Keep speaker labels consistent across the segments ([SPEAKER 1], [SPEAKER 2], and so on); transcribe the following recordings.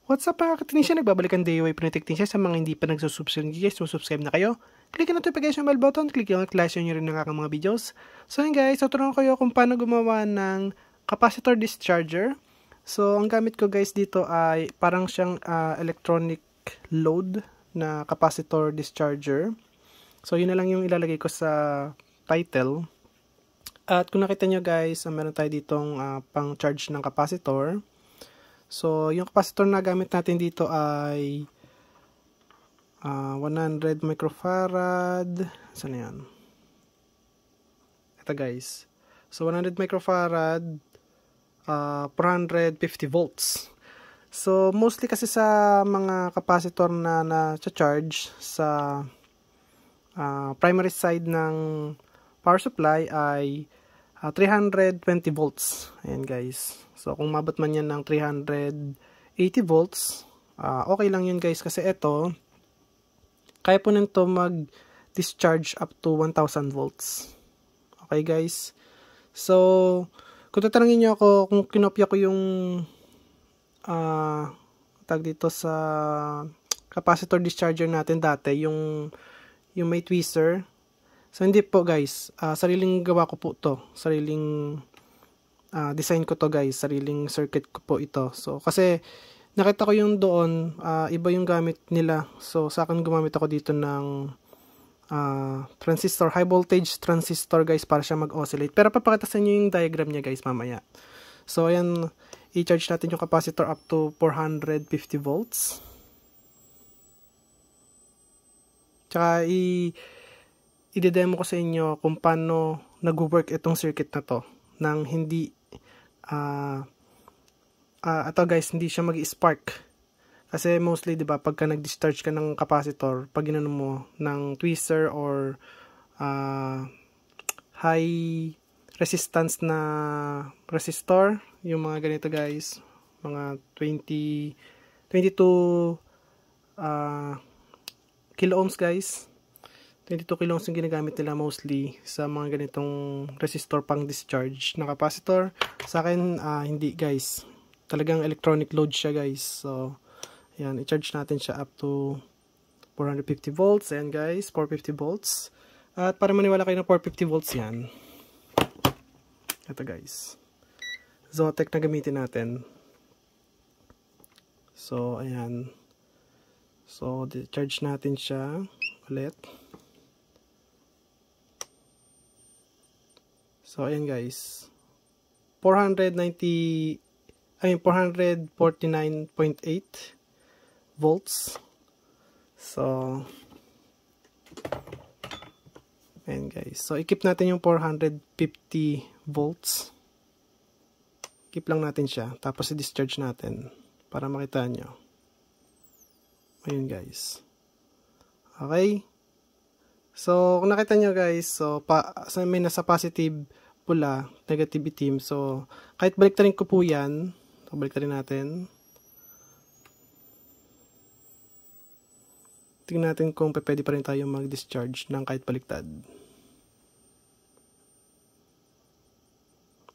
[SPEAKER 1] What's up mga ka-technician? Nagbabalikan DIY Technician sa mga hindi pa nagsusubscribe guys. Subscribe na kayo. Click ang notification bell button. Click yung like nyo rin ng aking mga videos. So yun guys, tuturuan ko kayo kung paano gumawa ng capacitor discharger. So ang gamit ko guys dito ay parang siyang electronic load na capacitor discharger. So yun na lang yung ilalagay ko sa title. At kung nakita nyo guys, meron tayo ditong pang charge ng capacitor. So, yung capacitor na gamit natin dito ay 100 microfarad. Saan na yan? Ito guys. So, 100 microfarad, 450 volts. So, mostly kasi sa mga capacitor na na-charge sa primary side ng power supply ay 320 volts. Ayan guys. So, kung mabot man yan ng 380 volts, okay lang yun guys. Kasi ito, kaya po nito mag-discharge up to 1000 volts. Okay guys. So, kung tatanungin nyo ako kung kinopya ko yung tag dito sa capacitor discharger natin dati, yung may tweezer. So, hindi po guys. Sariling gawa ko po to. Sariling design ko to guys. Sariling circuit ko po ito. So, kasi nakita ko yung doon, iba yung gamit nila. So, sa akin gumamit ako dito ng transistor, high voltage transistor guys para siya mag-oscillate. Pero papakita sa inyo yung diagram niya guys mamaya. So, ayan, i-charge natin yung capacitor up to 450 volts. Tsaka i-demo ko sa inyo kung paano nag-work itong circuit na to nang hindi ito guys, hindi siya mag-spark. Kasi mostly, 'di ba, pagka nag-discharge ka ng capacitor, pag ginano mo ng tweezer or high resistance na resistor, yung mga ganito guys, mga 22 kilo ohms guys. 22 kilo ohms yung ginagamit nila mostly sa mga ganitong resistor pang discharge na capacitor. Sa akin, hindi guys. Talagang electronic load siya guys. So, ayan, i-charge natin siya up to 450 volts. Ayan guys, 450 volts. At para maniwala kayo na 450 volts yan. Ito guys. Zotec na gamitin natin. So, ayan. So, charge natin siya ulit. So, ayan guys. 449.8 volts. So, ayan guys. So, i-keep natin yung 450 volts. Keep lang natin siya. Tapos, i-discharge natin para makita nyo. Ayan guys. Okay. So, kung nakita nyo guys, so, may nasa positive pula, negative itim. So, kahit baliktarin ko po yan, so, baliktarin natin. Tingnan natin kung pwede pa rin tayo mag-discharge ng kahit baliktad.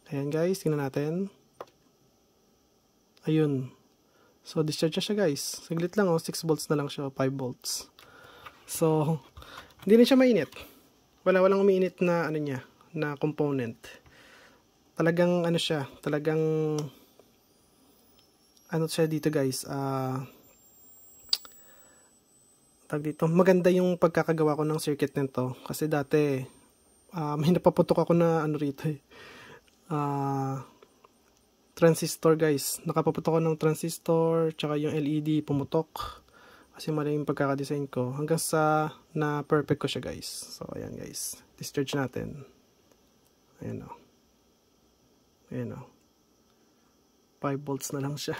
[SPEAKER 1] Ayan guys, tingnan natin. Ayun. So, discharge na siya guys. Saglit lang 6 volts na lang siya, 5 volts. So, hindi na siya mainit. Walang umiinit na na component. Talagang siya, talagang siya dito guys. Tag dito, maganda yung pagkakagawa ko ng circuit nito kasi dati may napaputok ako na rito transistor guys. Nakapaputok ako ng transistor, tsaka yung LED pumutok. Kasi mali yung pagkakadesign ko. Hanggang sa na perfect ko siya guys. So, ayan guys. Discharge natin. Ayan o. Ayan o. 5 volts na lang siya.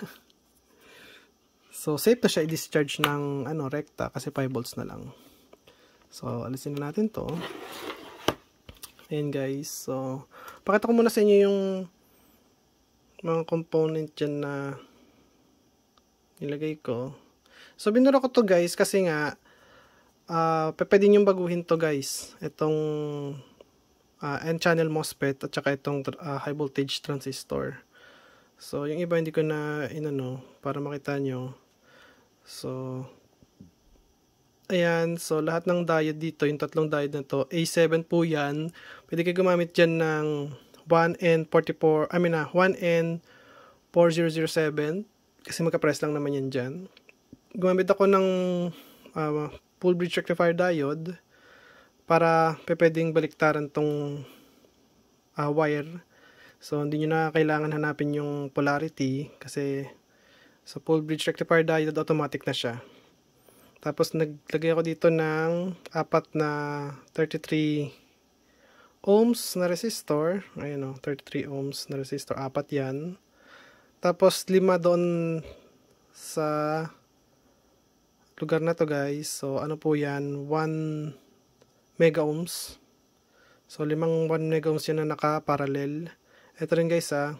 [SPEAKER 1] So, safe na siya i-discharge ng rekta kasi 5 volts na lang. So, alisin na natin to. Ayan guys. So, pakita ko muna sa inyo yung mga component dyan na nilagay ko. So, binura ko to guys kasi nga pwede nyo baguhin to guys. Itong N-channel MOSFET at saka itong high voltage transistor. So, yung iba hindi ko na para makita nyo. So, ayan. So, lahat ng diode dito, yung tatlong diode na to, A7 po yan. Pwede kayo gumamit dyan ng 1N4007 kasi magka-press lang naman yan dyan. Gumamit ako ng full bridge rectifier diode para pwedeng baliktaran tong wire. So, hindi nyo na kailangan hanapin yung polarity kasi sa full bridge rectifier diode automatic na siya. Tapos naglagay ako dito ng 4 na 33 ohms na resistor. Ayun o, 33 ohms na resistor. 4 yan. Tapos 5 doon sa lugar na to guys. So ano po yan? 1 mega ohms. So 1 mega ohms yan na naka-parallel. Ito rin guys 4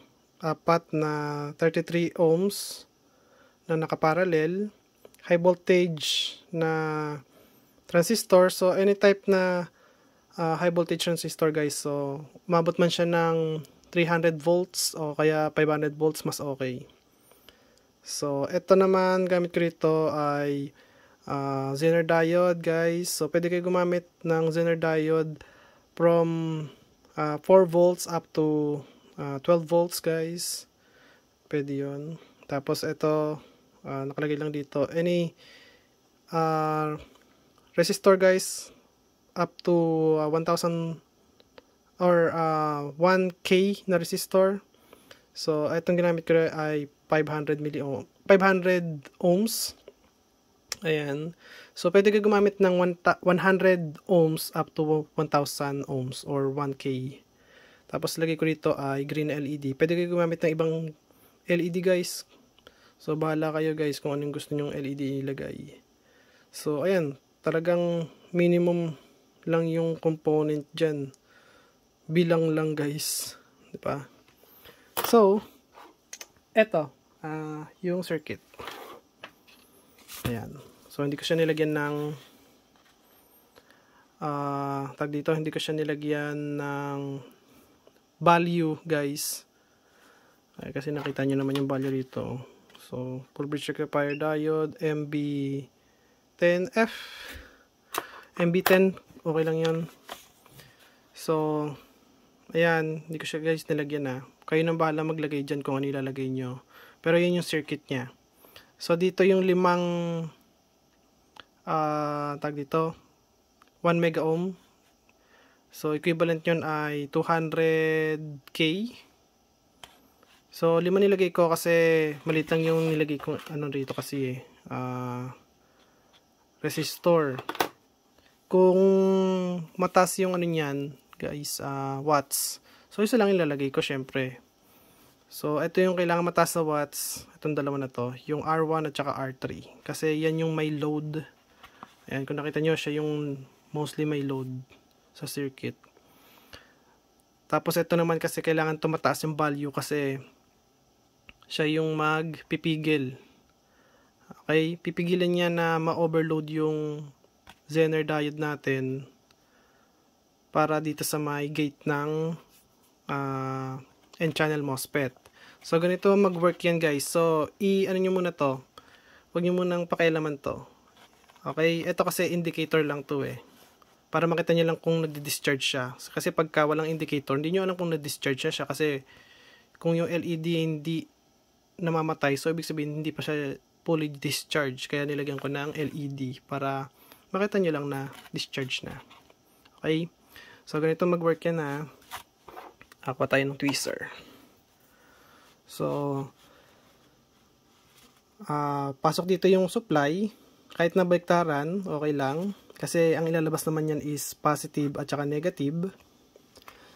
[SPEAKER 1] na 33 ohms na naka-parallel. High voltage na transistor. So, any type na high voltage transistor guys. So, umabot man siya ng 300 volts o kaya 500 volts, mas okay. So, ito naman gamit ko rito ay Zener diode guys. So, pwede kayo gumamit ng Zener diode from 4 volts up to 12 volts guys. Pwede yun. Tapos, ito nakalagay lang dito any resistor guys up to 1000 or 1K na resistor. So itong ginamit ko ay 500 ohms. Ayan. So pwede ka gumamit ng 100 ohms up to 1000 ohms or 1K. Tapos lagay ko rito ay green LED. Pwede ka gumamit ng ibang LED guys. So, bahala kayo guys kung anong gusto nyong LED ilagay. So, ayan. Talagang minimum lang yung component dyan. Bilang lang guys. Diba? So, eto. Yung circuit. Ayan. So, hindi ko siya nilagyan ng tag dito. Hindi ko siya nilagyan ng value guys. Ay, kasi nakita nyo naman yung value dito. So, full bridge rectifier diode, MB10F. MB10, okay lang yan. So, ayan, hindi ko siya guys nilagyan na. Kayo nang bahala maglagay dyan kung ano ilalagay nyo. Pero yun yung circuit niya. So, dito yung 5, tag dito, 1 mega ohm. So, equivalent yun ay 200K. So, 5 nilagay ko kasi maliit lang yung nilagay ko ano dito kasi resistor. Kung mataas yung ano niyan, guys, watts. So, isa lang ilalagay ko syempre. So, ito yung kailangan mataas na watts. Itong dalawa na to, yung R1 at saka R3. Kasi yan yung may load. Ayan, kung nakita nyo, siya yung mostly may load sa circuit. Tapos, ito naman kasi kailangan tumataas yung value kasi siya yung magpipigil. Okay? Pipigilan niya na ma-overload yung Zener diode natin para dito sa may gate ng N-channel MOSFET. So, ganito mag-work yan guys. So, ano nyo muna to. Huwag nyo munang pakialaman to. Okay? Ito kasi indicator lang to eh. Para makita nyo lang kung nag-discharge siya. Kasi pagka walang indicator, hindi nyo alam kung nag-discharge siya. Kasi kung yung LED hindi namamatay, so ibig sabihin hindi pa siya fully discharged. Kaya nilagyan ko ng LED para makita nyo lang na discharge na. Okay? So, ganito mag-work yan na. Ako tayo ng tweezer. So, pasok dito yung supply. Kahit na baliktaran, okay lang. Kasi ang ilalabas naman yan is positive at saka negative.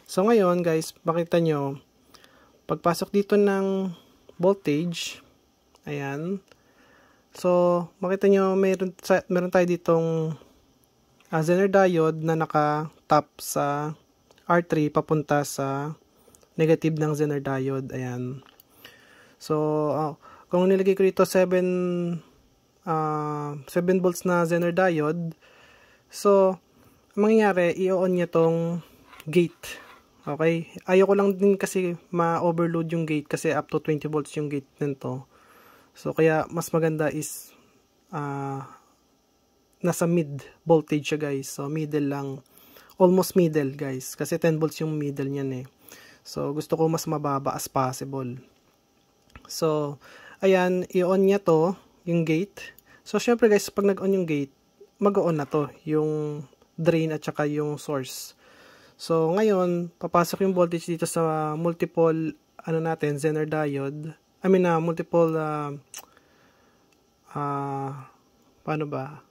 [SPEAKER 1] So, ngayon guys, makita nyo, pagpasok dito ng voltage, ayan. So, makita nyo, meron tayo ditong Zener diode na naka-top sa R3 papunta sa negative ng Zener diode. Ayan. So, kung nilagay ko dito 7 volts na Zener diode, so, mangyayari, i-on niya tong gate. Okay? Ayoko lang din kasi ma-overload yung gate kasi up to 20 volts yung gate nito. So, kaya mas maganda is nasa mid voltage siya guys. So middle lang, almost middle guys, kasi 10 volts yung middle niyan eh. So gusto ko mas mababa as possible. So ayan, i-on niya to, yung gate. So syempre guys, pag nag-on yung gate, mag-on na to, yung drain at saka yung source. So ngayon, papasok yung voltage dito sa multiple ano natin, Zener diode. I mean multiple paano ba?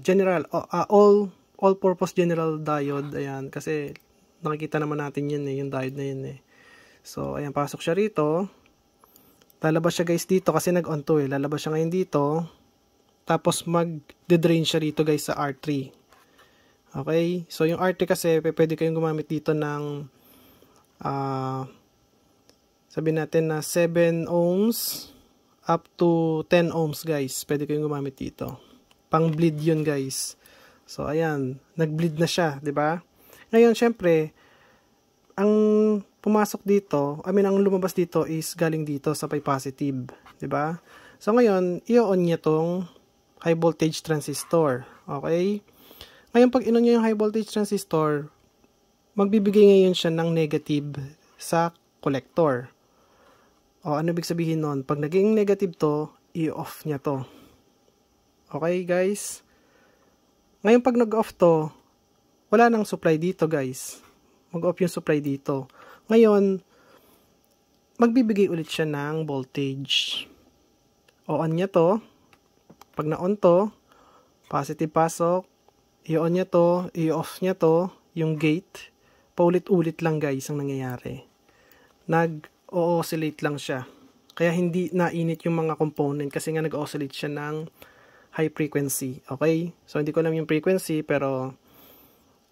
[SPEAKER 1] General all purpose general diode. Ayan, kasi nakikita naman natin yun eh, yung diode na yun eh. So ayan, pasok siya rito. Lalabas siya guys dito kasi nag-on to eh. Lalabas siya ngayon dito. Tapos mag-drain siya rito guys sa R3. Okay? So yung R3 kasi pwede kayong gumamit dito ng sabihin natin na 7 ohms up to 10 ohms guys. Pwede kayong gumamit dito. Pang bleed yun guys. So ayan, nag-bleed na siya, 'di ba? Ngayon syempre ang pumasok dito, ang lumabas dito is galing dito sa pi positive, 'di ba? So ngayon, i-on niya tong high voltage transistor. Okay? Ngayon pag in-on niya yung high voltage transistor, magbibigay ngayon siya ng negative sa collector. O ano ibig sabihin nun? Pag naging negative to, i-off niya to. Okay, guys? Ngayon pag nag-off to, wala nang supply dito, guys. Mag-off yung supply dito. Ngayon, magbibigay ulit siya ng voltage. O-on niya to. Pag na-on to, positive pasok. I-on niya to, i-off niya to, yung gate. Paulit-ulit lang guys ang nangyayari. Nag-o-oscillate lang siya. Kaya hindi nainit yung mga component kasi nga nag-oscillate siya ng high frequency. Okay? So hindi ko alam yung frequency pero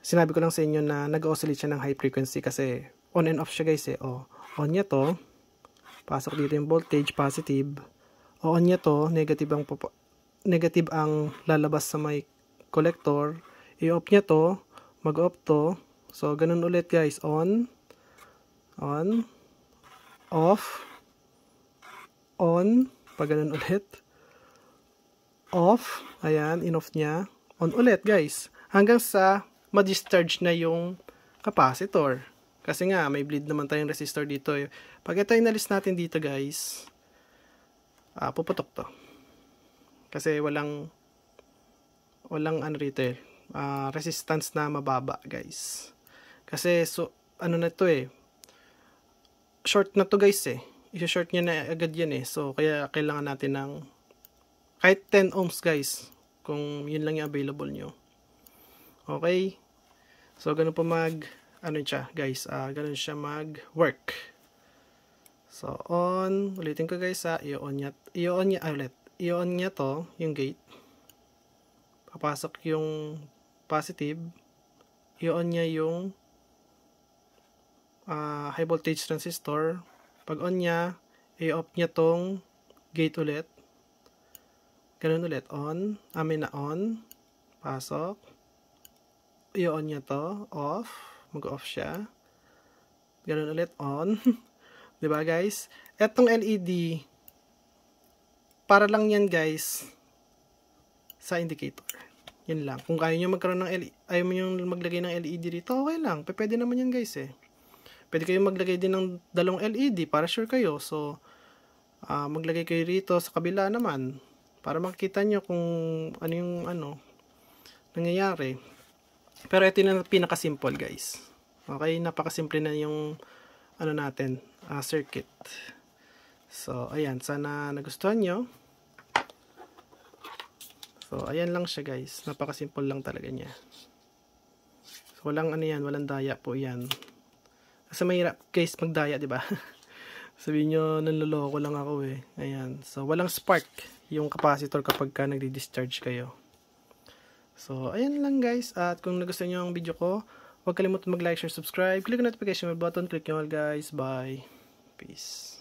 [SPEAKER 1] sinabi ko lang sa inyo na nag-oscillate siya ng high frequency kasi on and off siya guys eh. O, on niya to. Pasok dito yung voltage, positive. O, on niya to, negative ang lalabas sa may collector. I-off niya to, mag-off to. So, ganun ulit guys. On, off, on, pag ganun ulit. Off, ayan, in-off niya. On ulit guys. Hanggang sa ma-discharge na yung capacitor. Kasi nga, may bleed naman tayong resistor dito. Pag ito inalis natin dito guys, puputok to. Kasi walang ano rito eh, resistance na mababa guys. Kasi ano na to eh, short na to guys eh. I-short niya na agad yan eh. So kaya kailangan natin ng kahit 10 ohms guys, kung yun lang yung available nyo. Okay? So ganun po ano siya guys, ganun siya mag-work. So on, ulitin ko guys i-on niya to, yung gate. Papasok yung positive, i-on niya yung high voltage transistor. Pag on niya, i-off niya tong gate ulit. Ganun ulit, on, on, pasok, i-on niya to, off, mag-off siya. Ganun ulit, on. Diba guys? Etong LED, para lang yan guys, sa indicator. Yan lang. Kung ayaw nyo magkaroon ng LED, ayaw nyo maglagay ng LED dito, okay lang. Pwede naman yan guys eh. Pwede kayong maglagay din ng dalawang LED para sure kayo. So, maglagay kayo rito sa kabila naman para makita nyo kung ano yung nangyayari. Pero ito yung pinaka-simple guys. Okay, napaka-simple na yung natin, circuit. So, ayan, sana nagustuhan nyo. So, ayan lang siya guys. Napaka-simple lang talaga niya. So, walang walang daya po yan. Kasi mahirap guys magdaya, di ba? Sabihin nyo, nanloloko lang ako eh. Ayan. So, walang spark yung capacitor kapag ka nagdi-discharge kayo. So, ayan lang guys. At kung nagustuhan nyo ang video ko, huwag kalimutan mag-like, share, subscribe. Click ang notification bell button. Click nyo all guys. Bye. Peace.